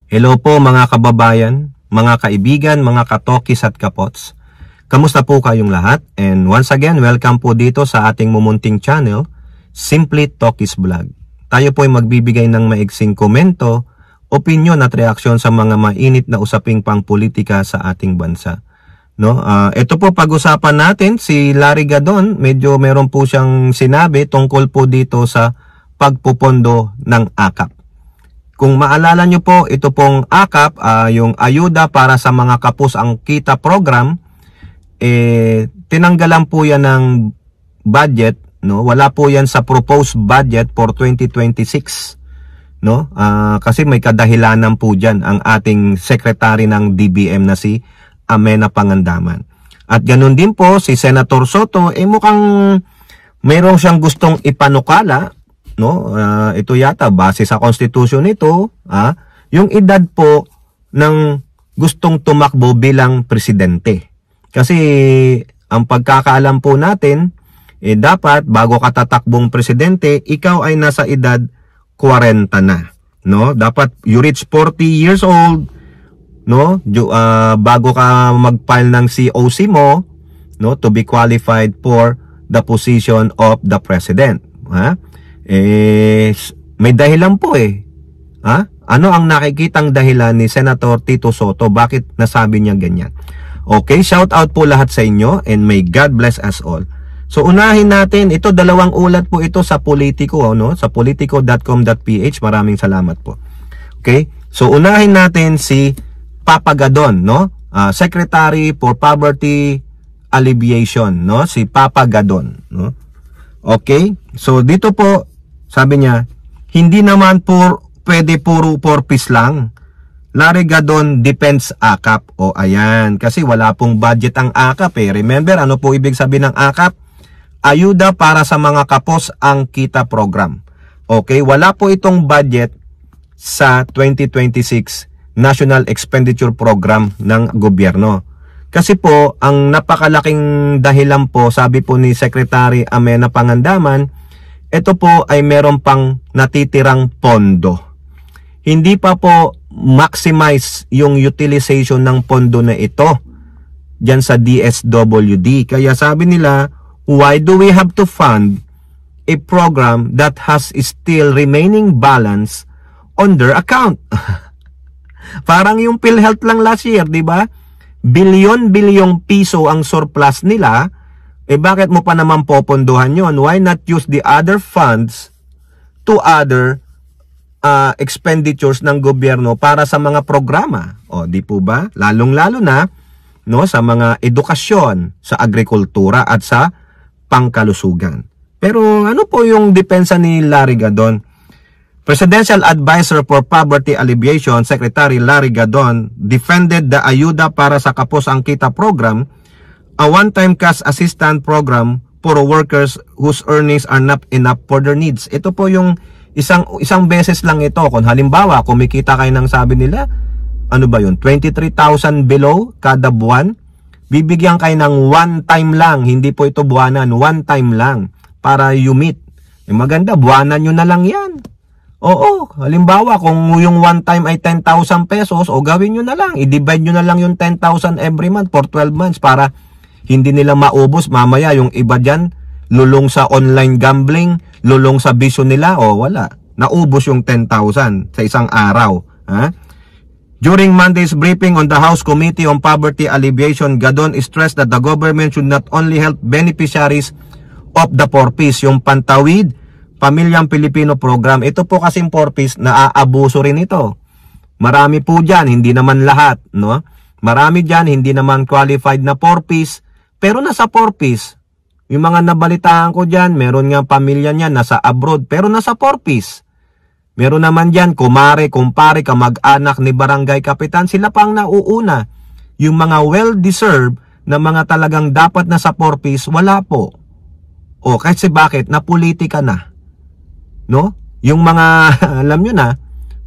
Hello po mga kababayan, mga kaibigan, mga katokis at kapots. Kamusta po kayong lahat? And once again, welcome po dito sa ating mumunting channel, Simply Tokis Vlog. Tayo po ay magbibigay ng maiksing komento, opinion at reaksyon sa mga mainit na usaping pangpolitika sa ating bansa. Ito po pag-usapan natin si Larry Gadon, medyo meron po siyang sinabi tungkol po dito sa pagpupondo ng AKAP. Kung maalala nyo po, ito pong AKAP, yung ayuda para sa mga kapos ang kita program, tinanggalan po yan ng budget, wala po yan sa proposed budget for 2026. Kasi may kadahilanan po dyan ang ating secretary ng DBM na si Amenah Pangandaman. At ganun din po si Senator Soto, mukhang mayroong siyang gustong ipanukala. Ito yata base sa constitution nito, yung edad po ng gustong tumakbo bilang presidente. Kasi ang pagkakaalam po natin, dapat bago ka tatakbong presidente, ikaw ay nasa edad 40 na. Dapat you reach 40 years old, bago ka mag-file ng COC mo, to be qualified for the position of the president. May dahilan po Ano ang nakikitang dahilan ni Senator Tito Soto? Bakit nasabi niya ganyan? Okay, shout out po lahat sa inyo and may God bless us all. So unahin natin, ito dalawang ulat po ito sa Politico, sa politico.com.ph. Maraming salamat po. Okay? So unahin natin si Papa Gadon, Secretary for Poverty Alleviation, si Papa Gadon, Okay? So dito po sabi niya, hindi naman pwede puro porpis lang. Larry Gadon Defense AKAP. O ayan, kasi wala pong budget ang AKAP Remember, ano po ibig sabihin ng AKAP? Ayuda para sa mga kapos ang kita program. Okay, wala po itong budget sa 2026 National Expenditure Program ng gobyerno. Kasi po, ang napakalaking dahilan po, sabi po ni Secretary Amenah Pangandaman, ito po ay meron pang natitirang pondo. Hindi pa po maximize yung utilization ng pondo na ito dyan sa DSWD. Kaya sabi nila, why do we have to fund a program that has still remaining balance on their account? Parang yung PhilHealth lang last year, di ba? Bilyon-bilyong piso ang surplus nila. Bakit mo pa naman popondohan yon? Why not use the other funds to other expenditures ng gobyerno para sa mga programa? Di po ba? Lalong-lalo na sa mga edukasyon, sa agrikultura at sa pangkalusugan. Pero ano po yung depensa ni Larry Gadon? Presidential Advisor for Poverty Alleviation, Secretary Larry Gadon, defended the ayuda para sa kapos ang kita program, a one-time cash assistance program for workers whose earnings are not enough for their needs. Ito po yung isang beses lang ito. Kung halimbawa, kumikita kayo ng sabi nila, 23,000 below kada buwan, bibigyan kayo ng one time lang. Hindi po ito buwanan, one time lang para you meet. Maganda, buwanan nyo na lang yan. Oo, halimbawa, kung yung one time ay 10,000 pesos, gawin nyo na lang. I-divide nyo na lang yung 10,000 every month for 12 months para hindi nila maubos. Mamaya yung iba dyan, lulong sa online gambling, lulong sa bisyo nila, wala. Naubos yung 10,000 sa isang araw. During Monday's briefing on the House Committee on Poverty Alleviation, Gadon stressed that the government should not only help beneficiaries of the 4Ps, yung Pantawid, Pamilyang Pilipino Program. Ito po kasing 4Ps, naaabuso rin ito. Marami po dyan, hindi naman lahat. Marami dyan, hindi naman qualified na 4Ps, pero nasa 4Ps. Yung mga nabalitaan ko dyan, meron nga pamilya niya nasa abroad, pero nasa 4Ps. Meron naman dyan, kumare, kumpare, kamag-anak ni barangay kapitan, sila pang nauuna. Yung mga well-deserved na mga talagang dapat na sa 4Ps, wala po. Kasi bakit? Napolitika na. Yung mga, alam nyo na,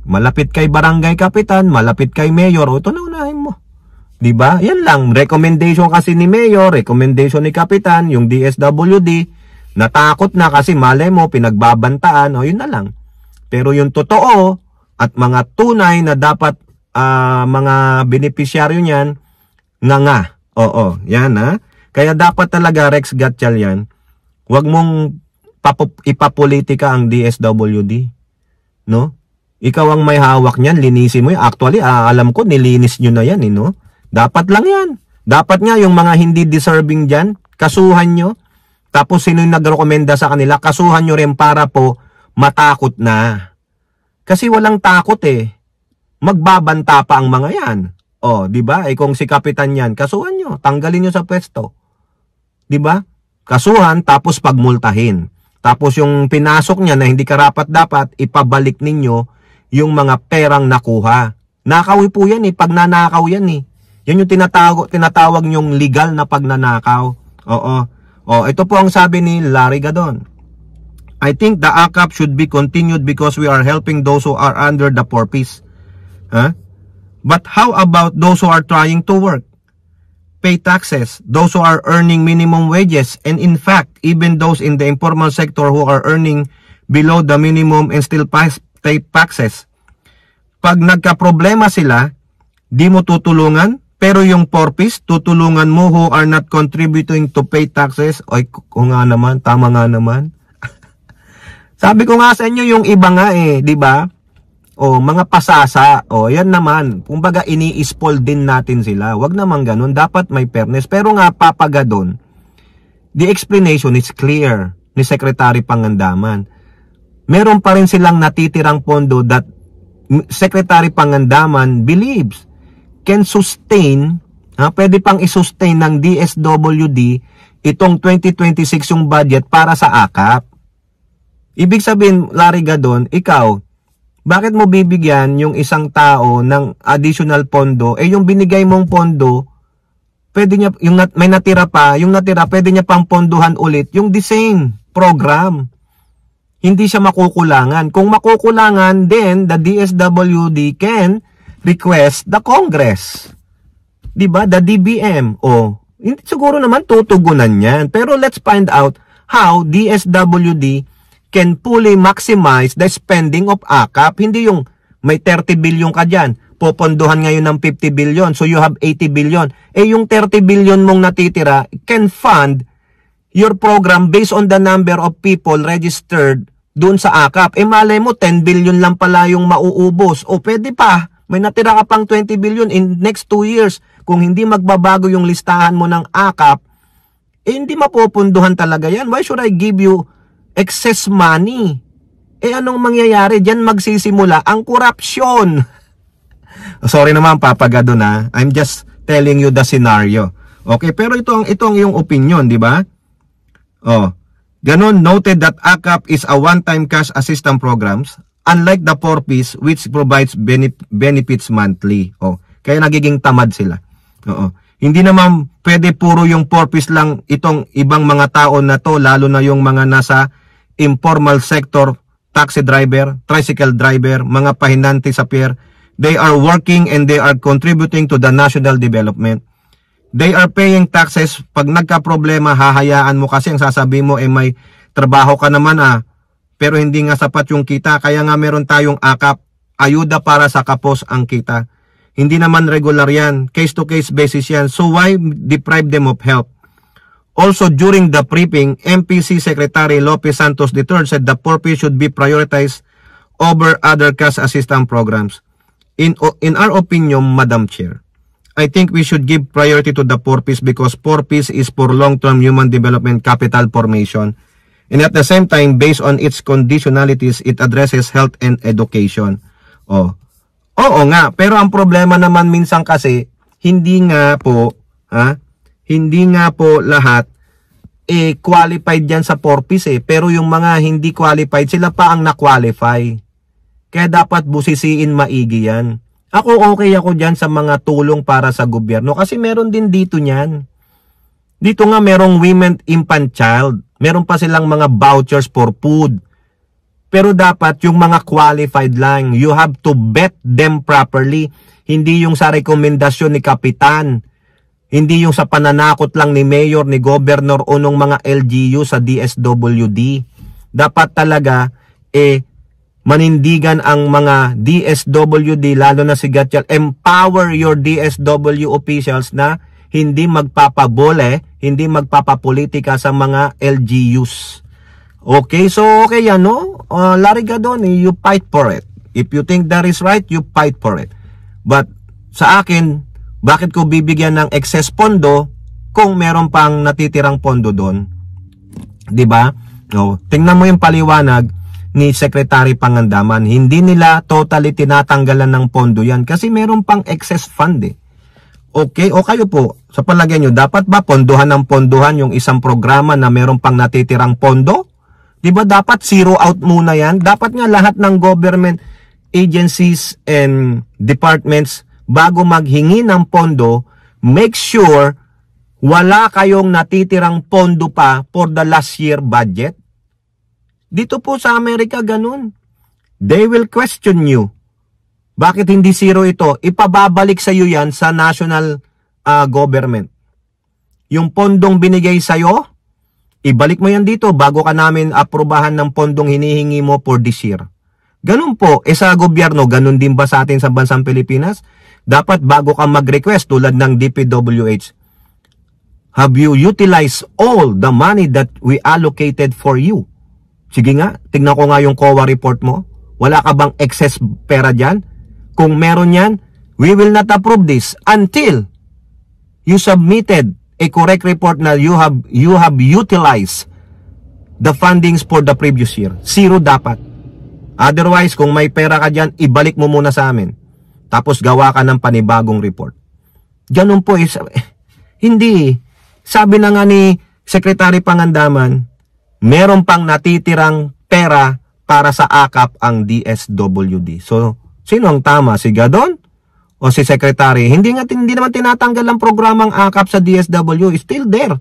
malapit kay barangay kapitan, malapit kay mayor, ito na unahin mo. Diba? Yan lang. Recommendation kasi ni Mayor, recommendation ni Kapitan, yung DSWD, natakot na kasi malay mo, pinagbabantaan, yun na lang. Pero yung totoo, at mga tunay na dapat mga benepisyaryo niyan, nga. Oo, yan ha. Kaya dapat talaga, Rex Gatchal yan, huwag mong ipapolitika ang DSWD. No? Ikaw ang may hawak niyan, linisin mo yan. Actually, alam ko, nilinis nyo na yan, no? Dapat lang yan. Dapat nga yung mga hindi deserving dyan, kasuhan nyo. Tapos sino yung nagrekomenda sa kanila, kasuhan nyo rin para po matakot na. Kasi walang takot eh. Magbabanta pa ang mga yan. O, di ba? Eh kung si kapitan yan, kasuhan nyo, tanggalin nyo sa pwesto. Di ba? Kasuhan tapos pagmultahin. Tapos yung pinasok niya na hindi karapat-dapat, ipabalik ninyo yung mga perang nakuha. Nakawi po yan eh, pagnanakaw yan eh. Yan yung tinatawag nyong legal na pagnanakaw. Oo. O, ito po ang sabi ni Larry Gadon. I think the AKAP should be continued because we are helping those who are under the purpose. Huh? But how about those who are trying to work? Pay taxes, those who are earning minimum wages, and in fact, even those in the informal sector who are earning below the minimum and still pay taxes. Pag nagka-problema sila, di mo tutulungan, pero yung purpose, tutulungan mo who are not contributing to pay taxes. Ay, kung nga naman, tama nga naman. Sabi ko nga sa inyo, yung iba nga eh, di ba? O, mga pasasa, o, yan naman. Kumbaga, ini-spoil din natin sila. Wag naman ganun. Dapat may fairness. Pero nga, papagadon, the explanation is clear ni Secretary Pangandaman. Meron pa rin silang natitirang pondo that Secretary Pangandaman believes can sustain, pwede pang isustain ng DSWD itong 2026 yung budget para sa AKAP. Ibig sabihin, Larry Gadon, ikaw, bakit mo bibigyan yung isang tao ng additional pondo? Eh yung binigay mong pondo, pwede niya, may natira pa, yung natira, pwede niya pang ponduhan ulit yung the same program. Hindi siya makukulangan. Kung makukulangan, then the DSWD can request the Congress. Diba? The DBM. O, hindi siguro naman tutugunan yan. Pero let's find out how DSWD can fully maximize the spending of AKAP. Hindi yung may 30 billion ka dyan, popondohan ngayon ng 50 billion, so you have 80 billion. Eh yung 30 billion mong natitira can fund your program based on the number of people registered doon sa AKAP. Eh malay mo, 10 billion lang pala yung mauubos. O pwede pa, may natira ka pang 20 billion in next 2 years. Kung hindi magbabago yung listahan mo ng AKAP, eh hindi mapupunduhan talaga yan. Why should I give you excess money? Eh anong mangyayari? Diyan magsisimula ang korupsyon. Sorry naman, Papagado na. I'm just telling you the scenario. Okay, pero ito ang iyong opinion, di ba? Oh, ganon, noted that AKAP is a one-time cash assistance programs unlike the purpose which provides benefits monthly. Oh, kaya nagiging tamad sila. Oo. Hindi naman pwede puro yung purpose lang itong ibang mga tao na to, lalo na yung mga nasa informal sector, taxi driver, tricycle driver, mga pahinante sa pier. They are working and they are contributing to the national development. They are paying taxes. Pag nagka-problema, hahayaan mo kasi ang sasabihin mo, may trabaho ka naman pero hindi nga sapat yung kita. Kaya nga meron tayong AKAP, ayuda para sa kapos ang kita. Hindi naman regular yan. Case-to-case basis yan. So why deprive them of help? Also, during the briefing, MPC Secretary Lopez Santos III said the purpose should be prioritized over other cash assistance programs. In our opinion, Madam Chair, I think we should give priority to the purpose because purpose is for long-term human development capital formation. And at the same time, based on its conditionalities, it addresses health and education. Oh. Oo nga, pero ang problema naman minsan kasi, hindi nga po lahat qualified yan sa purpose pero yung mga hindi qualified, sila pa ang na-qualify. Kaya dapat busisiin maigi yan. Ako okay ako dyan sa mga tulong para sa gobyerno kasi meron din dito niyan. Dito nga merong women infant child. Meron pa silang mga vouchers for food. Pero dapat yung mga qualified lang. You have to vet them properly. Hindi yung sa rekomendasyon ni Kapitan. Hindi yung sa pananakot lang ni Mayor, ni Governor o nung mga LGU sa DSWD. Dapat talaga manindigan ang mga DSWD, lalo na si Gatchalian. Empower your DSW officials na hindi magpapabole, hindi magpapapolitika sa mga LGUs. Okay, so okay yan, no? Larry Gadon, you fight for it. If you think that is right, you fight for it. But sa akin, bakit ko bibigyan ng excess pondo kung meron pang natitirang pondo doon? 'Di ba? No, tingnan mo yung paliwanag ni Secretary Pangandaman. Hindi nila totally tinatanggalan ng pondo yan kasi meron pang excess fund eh. Okay, o kayo po, sa palagay nyo, dapat ba pondohan ng pondohan yung isang programa na meron pang natitirang pondo? Diba dapat zero out muna yan? Dapat nga lahat ng government agencies and departments bago maghingi ng pondo, make sure wala kayong natitirang pondo pa for the last year budget. Dito po sa Amerika ganun. They will question you. Bakit hindi zero ito? Ipababalik sa iyo yan sa national government. Yung pondong binigay sa iyo, ibalik mo yan dito bago ka namin aprobahan ng pondong hinihingi mo for this year. Ganun po. Sa gobyerno, ganun din ba sa atin sa bansang Pilipinas? Dapat bago ka mag-request tulad ng DPWH, have you utilized all the money that we allocated for you? Sige nga, tignan ko nga yung COA report mo. Wala ka bang excess pera dyan? Kung meron yan, we will not approve this until you submitted a correct report na you have utilized the fundings for the previous year. Zero dapat. Otherwise, kung may pera ka dyan, ibalik mo muna sa amin. Tapos gawa ka ng panibagong report. Ganun po hindi. Sabi na nga ni Secretary Pangandaman, meron pang natitirang pera para sa AKAP ang DSWD. So, sino ang tama? Si Gadon o si Secretary? Hindi naman tinatanggal ang programang AKAP sa DSW. It's still there.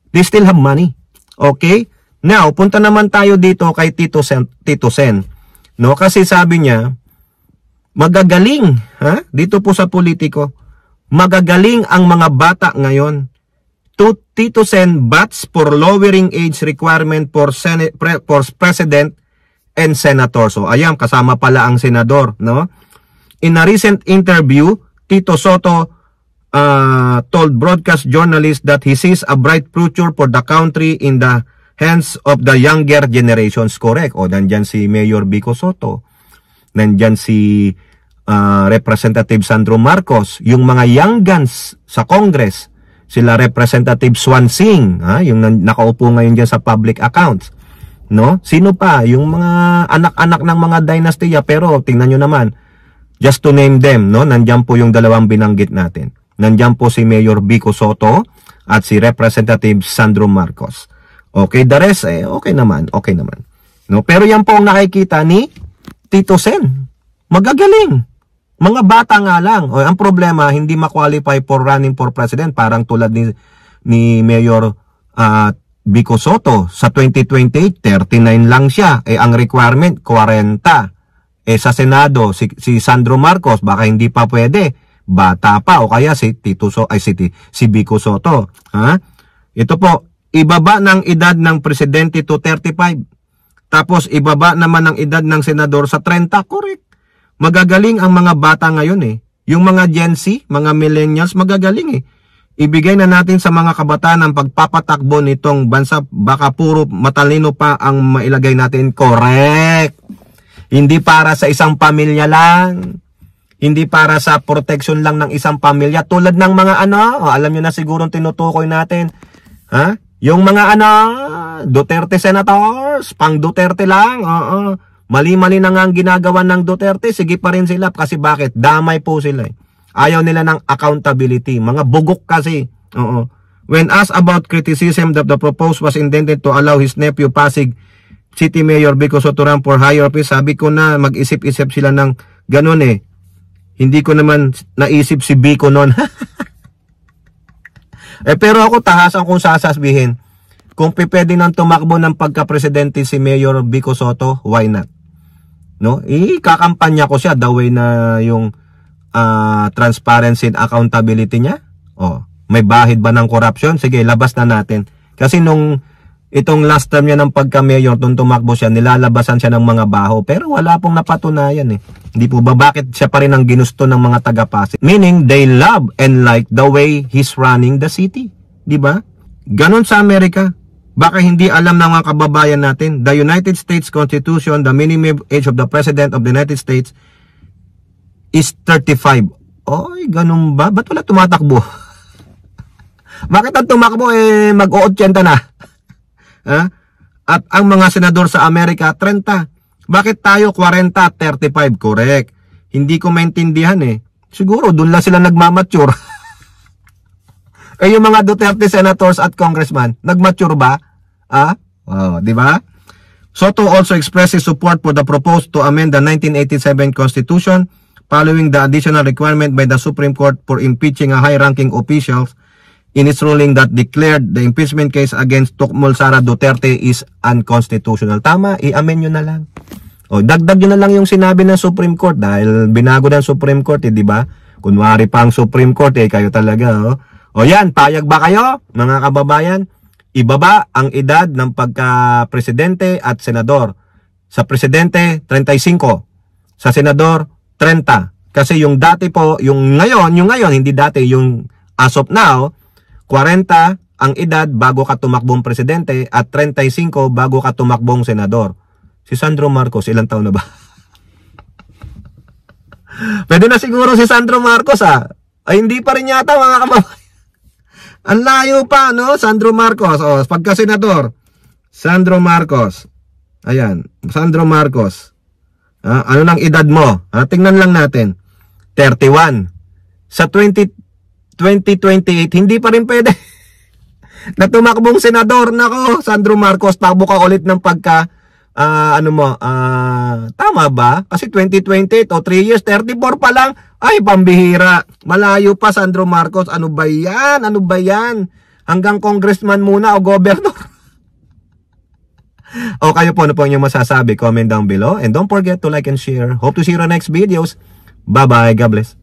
They still have money. Okay? Now, punta naman tayo dito kay Tito Sen. No? Kasi sabi niya, magagaling, dito po sa politiko, magagaling ang mga bata ngayon. Tito Sen bats for lowering age requirement for President and Senator. So, ayan, kasama pala ang senador, no? In a recent interview, Tito Soto told broadcast journalists that he sees a bright future for the country in the hands of the younger generations. Correct. O, nandyan si Mayor Vico Soto. Nandyan si Representative Sandro Marcos. Yung mga young guns sa Congress, sila Representative Swansing, yung nakaupo ngayon dyan sa public accounts. No? Sino pa? Yung mga anak-anak ng mga dynastiya, pero tingnan nyo naman, just to name them, no? Nandyan po yung dalawang binanggit natin. Nandyan po si Mayor Vico Soto at si Representative Sandro Marcos. Okay, the rest, okay naman. No? Pero yan po ang nakikita ni Tito Sen. Magagaling. Mga bata nga lang. O, ang problema, hindi ma-qualify for running for president. Parang tulad ni Mayor Vico Soto. Sa 2028, 39 lang siya. Ang requirement, 40. Sa Senado, si Sandro Marcos, baka hindi pa pwede. Bata pa. O kaya si Vico Soto. Ito po, ibaba ng edad ng presidente to 35. Tapos, ibaba naman ng edad ng senador sa 30. Correct. Magagaling ang mga bata ngayon eh. Yung mga Gen Z, mga millennials, magagaling eh. Ibigay na natin sa mga kabataan ang pagpapatakbo nitong bansa. Baka puro matalino pa ang mailagay natin. Correct. Hindi para sa isang pamilya lang. Hindi para sa protection lang ng isang pamilya. Tulad ng mga alam nyo na siguro tinutukoy natin. Yung mga Duterte senators, pang Duterte lang. Mali-mali na nga ang ginagawa ng Duterte, sige pa rin sila. Kasi bakit? Damay po sila eh. Ayaw nila ng accountability. Mga bugok kasi. When asked about criticism that the proposal was intended to allow his nephew Pasig City Mayor Vico Soto run for higher office, sabi ko na mag-isip-isip sila ng ganun eh. Hindi ko naman naisip si Vico noon. Pero ako tahasan kung sasabihin, kung pwede nang tumakbo ng pagka-presidente si Mayor Vico Soto, why not? No? Ikakampanya ko siya the way na yung transparency and accountability niya. May bahid ba ng corruption? Sige, labas na natin. Kasi nung Itong last term niya ng pagka-mayor, nung tumakbo siya, nilalabasan siya ng mga baho. Pero wala pong napatunayan eh. Hindi po ba? Bakit siya pa rin ang ginusto ng mga taga-Pasig? Meaning, they love and like the way he's running the city. Di ba? Ganon sa Amerika. Baka hindi alam ng mga kababayan natin, the United States Constitution, the minimum age of the President of the United States is 35. Oy, ganun ba? Ba't wala tumatakbo? Bakit ang tumakbo mag-o-80 na? Ha? At ang mga senador sa Amerika 30. Bakit tayo 40 at 35? Correct. Hindi ko maintindihan eh. Siguro doon lang sila nagmamature. Yung mga Duterte senators at congressman, nagmature ba? Di ba? Soto also expressed his support for the proposed to amend the 1987 Constitution following the additional requirement by the Supreme Court for impeaching a high-ranking officials in its ruling that declared the impeachment case against Tocmol Sara Duterte is unconstitutional. Tama, i-amend nyo na lang. O, dagdag nyo na lang yung sinabi ng Supreme Court dahil binago ng Supreme Court, di ba? Kunwari pa ang Supreme Court, kayo talaga. O yan, payag ba kayo, mga kababayan? Ibaba ang edad ng pagka-presidente at senador. Sa presidente, 35. Sa senador, 30. Kasi yung dati po, yung ngayon, hindi dati, yung as of now, 40 ang edad bago ka tumakbong presidente at 35 bago ka tumakbong senador. Si Sandro Marcos, ilang taon na ba? Pwede na siguro si Sandro Marcos Ay hindi pa rin yata mga kababayan. Ang layo pa, no? Sandro Marcos. O, pagka senador. Sandro Marcos. Ayan. Sandro Marcos. Ano nang edad mo? Tingnan lang natin. 31. Sa 2028, hindi pa rin pwede. Na tumakbong senador. Nako, Sandro Marcos, takbo ka ulit ng pagka, tama ba? Kasi 2028 o 3 years, 34 pa lang. Ay, pambihira. Malayo pa, Sandro Marcos. Ano ba yan? Ano ba yan? Hanggang congressman muna o governor. O kayo po, ano po inyong masasabi? Comment down below. And don't forget to like and share. Hope to see you in the next videos. Bye-bye. God bless.